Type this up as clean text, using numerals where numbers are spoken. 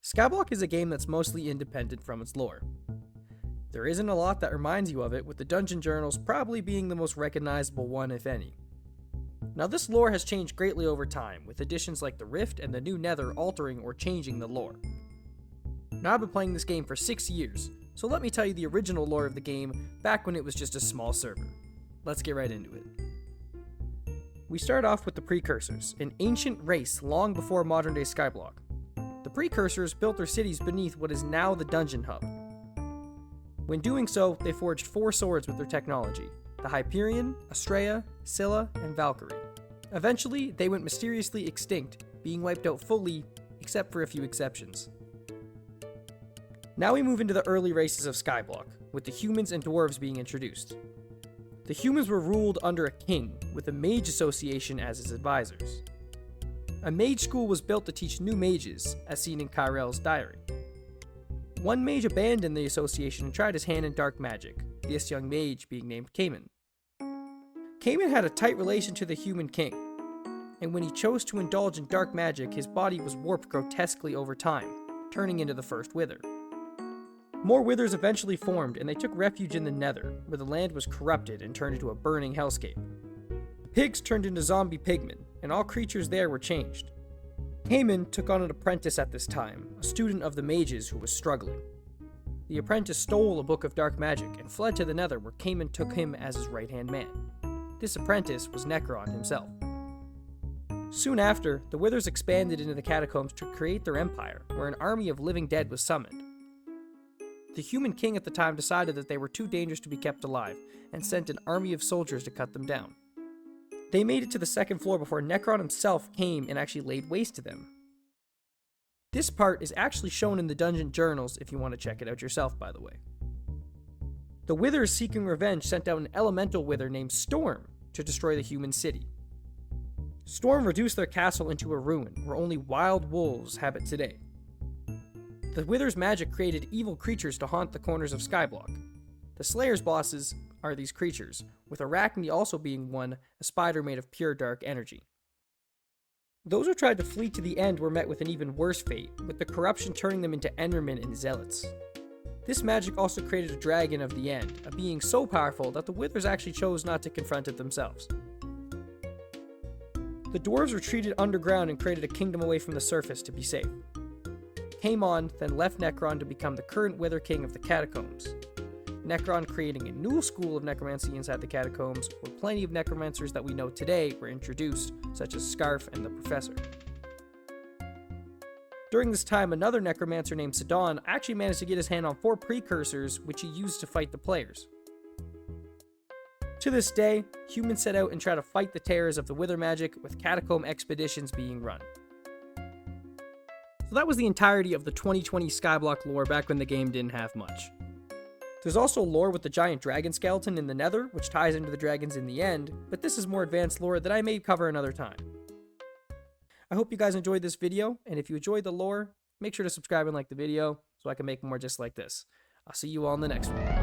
Skyblock is a game that's mostly independent from its lore. There isn't a lot that reminds you of it, with the dungeon journals probably being the most recognizable one, if any. Now, this lore has changed greatly over time, with additions like the Rift and the new Nether altering or changing the lore. Now, I've been playing this game for 6 years, so let me tell you the original lore of the game back when it was just a small server. Let's get right into it. We start off with the Precursors, an ancient race long before modern-day Skyblock. The Precursors built their cities beneath what is now the dungeon hub. When doing so, they forged 4 swords with their technology: the Hyperion, Astrea, Scylla, and Valkyrie. Eventually, they went mysteriously extinct, being wiped out fully, except for a few exceptions. Now we move into the early races of Skyblock, with the humans and dwarves being introduced. The humans were ruled under a king, with a mage association as his advisors. A mage school was built to teach new mages, as seen in Kyrell's diary. One mage abandoned the association and tried his hand in dark magic, this young mage being named Cayman. Cayman had a tight relation to the human king, and when he chose to indulge in dark magic, his body was warped grotesquely over time, turning into the first Wither. More Withers eventually formed, and they took refuge in the Nether, where the land was corrupted and turned into a burning hellscape. The pigs turned into zombie pigmen, and all creatures there were changed. Cayman took on an apprentice at this time, a student of the mages who was struggling. The apprentice stole a book of dark magic and fled to the Nether, where Cayman took him as his right-hand man. This apprentice was Necron himself. Soon after, the Withers expanded into the catacombs to create their empire, where an army of living dead was summoned. The human king at the time decided that they were too dangerous to be kept alive, and sent an army of soldiers to cut them down. They made it to the second floor before Necron himself came and actually laid waste to them. This part is actually shown in the dungeon journals if you want to check it out yourself, by the way. The Withers seeking revenge sent out an elemental Wither named Storm to destroy the human city. Storm reduced their castle into a ruin, where only wild wolves have it today. The Wither's magic created evil creatures to haunt the corners of Skyblock. The Slayer's bosses are these creatures, with Arachne also being one, a spider made of pure dark energy. Those who tried to flee to the end were met with an even worse fate, with the corruption turning them into Endermen and Zealots. This magic also created a dragon of the end, a being so powerful that the Withers actually chose not to confront it themselves. The dwarves retreated underground and created a kingdom away from the surface to be safe. Caemon then left Necron to become the current Wither King of the Catacombs. Necron creating a new school of necromancy inside the catacombs, where plenty of necromancers that we know today were introduced, such as Scarf and the Professor. During this time, another necromancer named Sidon actually managed to get his hand on 4 precursors, which he used to fight the players. To this day, humans set out and try to fight the terrors of the Wither magic, with catacomb expeditions being run. So that was the entirety of the 2020 Skyblock lore back when the game didn't have much. There's also lore with the giant dragon skeleton in the Nether, which ties into the dragons in the end, but this is more advanced lore that I may cover another time. I hope you guys enjoyed this video, and if you enjoyed the lore, make sure to subscribe and like the video so I can make more just like this. I'll see you all in the next one.